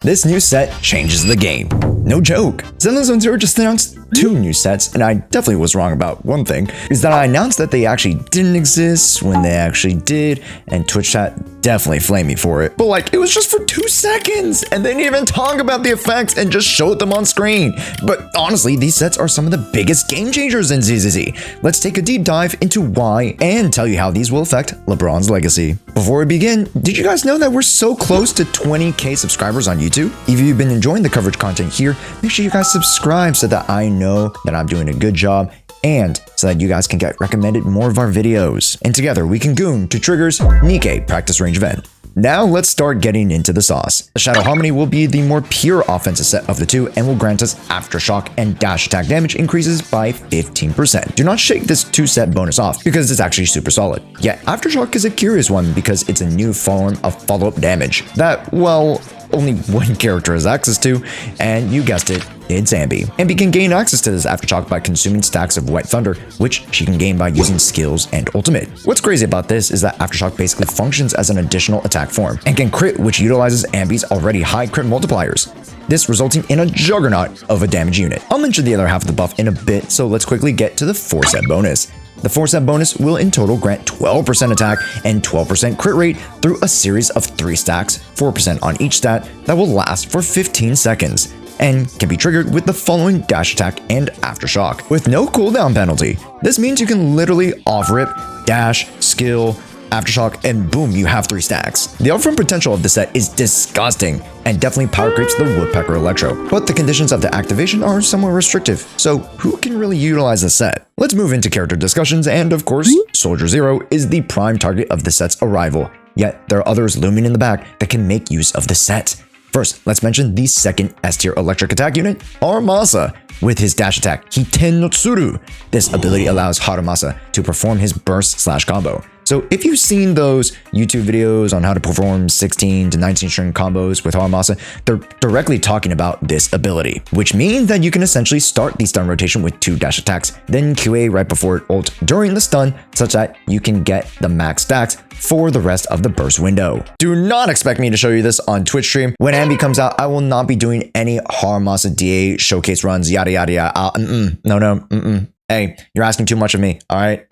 This new set changes the game. No joke. Zenless Zone Zero just announced 2 new sets, and I definitely was wrong about one thing, is that I announced that they actually didn't exist when they actually did, and Twitch chat definitely flamed me for it. But like, it was just for 2 seconds, and they didn't even talk about the effects and just showed them on screen. But honestly, these sets are some of the biggest game changers in ZZZ. Let's take a deep dive into why and tell you how these will affect LeBron's legacy. Before we begin, did you guys know that we're so close to 20k subscribers on YouTube? If you've been enjoying the coverage content here, make sure you guys subscribe so that I know that I'm doing a good job and so that you guys can get recommended more of our videos. And together we can goon to Trigger's Nikkei practice range event. Now let's start getting into the sauce. The Phaethon Harmony will be the more pure offensive set of the two and will grant us aftershock and dash attack damage increases by 15%. Do not shake this 2-set bonus off because it's actually super solid. Yet aftershock is a curious one because it's a new form of follow-up damage that, well, only one character has access to, and you guessed it, it's Ambi. Ambi can gain access to this aftershock by consuming stacks of White Thunder, which she can gain by using skills and ultimate. What's crazy about this is that aftershock basically functions as an additional attack form, and can crit, which utilizes Ambi's already high crit multipliers. This resulting in a juggernaut of a damage unit. I'll mention the other half of the buff in a bit, so let's quickly get to the 4-set bonus. The 4-set bonus will in total grant 12% attack and 12% crit rate through a series of 3 stacks, 4% on each stat, that will last for 15 seconds, and can be triggered with the following dash attack and aftershock, with no cooldown penalty. This means you can literally off-rip, dash, skill, aftershock, and boom, you have 3 stacks. The upfront potential of the set is disgusting and definitely power creeps the Woodpecker Electro, but the conditions of the activation are somewhat restrictive, so who can really utilize the set? Let's move into character discussions, and of course, Soldier Zero is the prime target of the set's arrival, yet there are others looming in the back that can make use of the set. First, let's mention the second S-tier electric attack unit, Haramasa. With his dash attack, Hiten no Tsuru. This ability allows Haramasa to perform his burst/combo. So if you've seen those YouTube videos on how to perform 16 to 19 string combos with Haramasa, they're directly talking about this ability, which means that you can essentially start the stun rotation with 2 dash attacks, then QA right before it ult during the stun, such that you can get the max stacks for the rest of the burst window. Do not expect me to show you this on Twitch stream. When Ambi comes out, I will not be doing any Haramasa DA showcase runs, yada yada yada. No. Hey, you're asking too much of me, all right?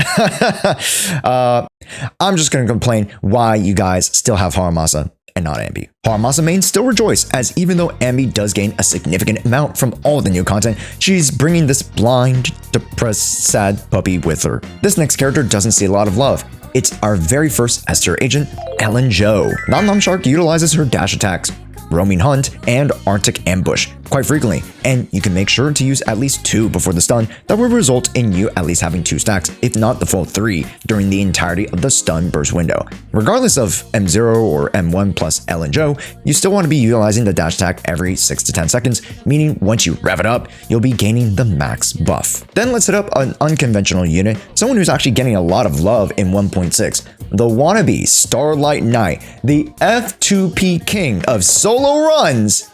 I'm just going to complain why you guys still have Haramasa and not Ambi. Haramasa mains still rejoice, as even though Ambi does gain a significant amount from all the new content, she's bringing this blind, depressed, sad puppy with her. This next character doesn't see a lot of love. It's our very first S-tier agent, Ellen Jo. Nom Nom Shark utilizes her dash attacks, Roaming Hunt, and Arctic Ambush quite frequently, and you can make sure to use at least 2 before the stun. That will result in you at least having 2 stacks, if not the full 3, during the entirety of the stun burst window. Regardless of M0 or M1 plus Ellen Jo, you still want to be utilizing the dash attack every 6 to 10 seconds, meaning once you rev it up, you'll be gaining the max buff. Then let's hit up an unconventional unit, someone who's actually getting a lot of love in 1.6. The wannabe Starlight Knight, the F2P king of solo runs,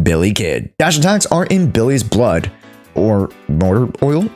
Billy Kid. Dash attacks are in Billy's blood, or motor oil,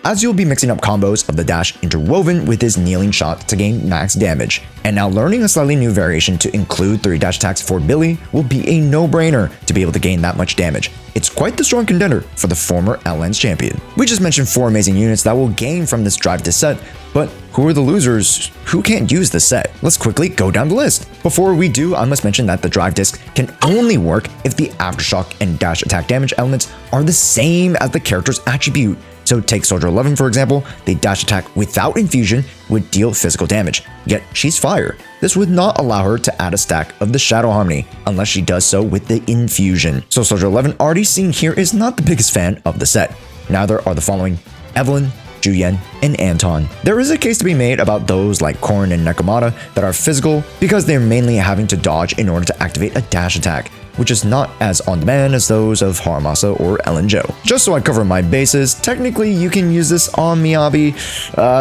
as you'll be mixing up combos of the dash interwoven with his kneeling shot to gain max damage. And now learning a slightly new variation to include 3 dash attacks for Billy will be a no-brainer to be able to gain that much damage. It's quite the strong contender for the former LN's champion. We just mentioned 4 amazing units that will gain from this drive to set, but who are the losers who can't use the set? Let's quickly go down the list. Before we do, I must mention that the drive disc can only work if the aftershock and dash attack damage elements are the same as the character's attribute. So take Soldier 11 for example, the dash attack without infusion would deal physical damage, yet she's fire. This would not allow her to add a stack of the Phaethon Harmony, unless she does so with the infusion. So Soldier 11 already seen here is not the biggest fan of the set. Neither are the following: Evelyn, Juyen, and Anton. There is a case to be made about those like Korn and Nekomata that are physical because they're mainly having to dodge in order to activate a dash attack, which is not as on-demand as those of Haramasa or Ellen Jo. Just so I cover my bases, technically you can use this on Miyabi,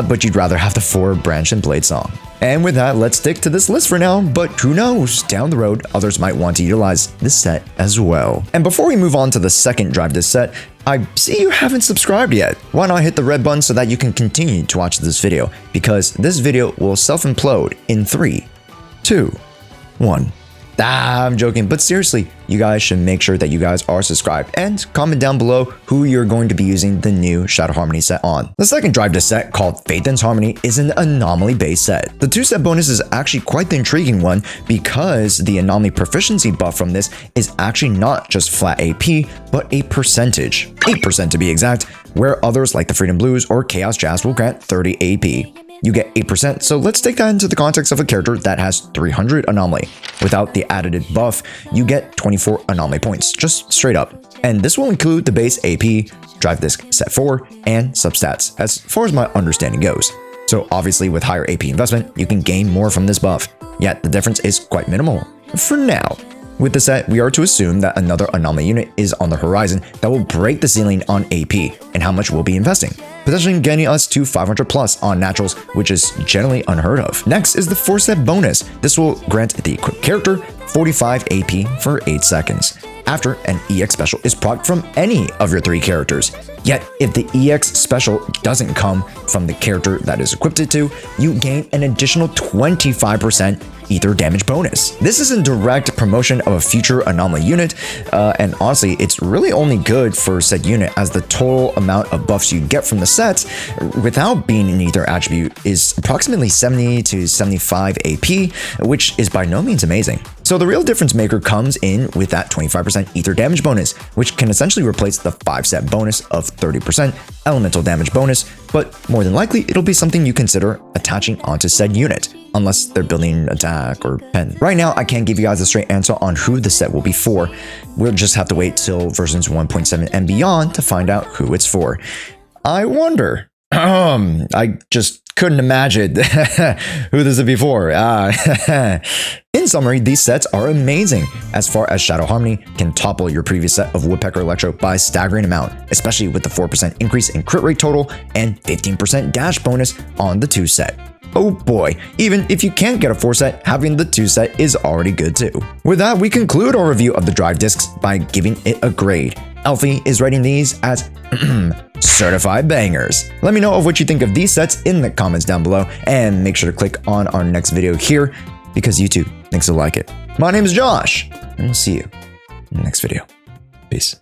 but you'd rather have the 4 branch and blade song. And with that, let's stick to this list for now, but who knows, down the road, others might want to utilize this set as well. And before we move on to the second drive this set, I see you haven't subscribed yet. Why not hit the red button so that you can continue to watch this video, because this video will self-implode in 3, 2, 1. I'm joking, but seriously, you guys should make sure that you guys are subscribed and comment down below who you're going to be using the new Shadow Harmony set on. The second drive disc set, called Phaethon's Harmony, is an anomaly based set. The 2-set bonus is actually quite the intriguing one because the anomaly proficiency buff from this is actually not just flat AP, but a percentage, 8% to be exact, where others like the Freedom Blues or Chaos Jazz will grant 30 AP. You get 8%, so let's take that into the context of a character that has 300 anomaly. Without the added buff, you get 24 anomaly points, just straight up. And this will include the base AP, drive disc set 4, and substats, as far as my understanding goes. So obviously with higher AP investment, you can gain more from this buff, yet the difference is quite minimal, for now. With the set, we are to assume that another anomaly unit is on the horizon that will break the ceiling on AP and how much we'll be investing, potentially getting us to 500 plus on naturals, which is generally unheard of. Next is the 4-set bonus. This will grant the equipped character 45 AP for 8 seconds, after an EX special is procced from any of your 3 characters. Yet, if the EX special doesn't come from the character that is equipped it to, you gain an additional 25% ether damage bonus. This is a direct promotion of a future anomaly unit, and honestly, it's really only good for said unit as the total amount of buffs you get from the set without being an ether attribute is approximately 70 to 75 AP, which is by no means amazing. So the real difference maker comes in with that 25% ether damage bonus, which can essentially replace the 5-set bonus of 30% elemental damage bonus, but more than likely it'll be something you consider attaching onto said unit, unless they're building attack or pen. Right now, I can't give you guys a straight answer on who the set will be for. We'll just have to wait till versions 1.7 and beyond to find out who it's for. I wonder. I just couldn't imagine who this would be for. In summary, these sets are amazing as far as Shadow Harmony can topple your previous set of Woodpecker Electro by a staggering amount, especially with the 4% increase in crit rate total and 15% dash bonus on the 2 set. Oh boy, even if you can't get a 4-set, having the 2-set is already good too. With that, we conclude our review of the drive discs by giving it a grade. Alfie is rating these as certified bangers. Let me know of what you think of these sets in the comments down below, and make sure to click on our next video here because YouTube thinks you'll like it. My name is Josh, and we'll see you in the next video. Peace.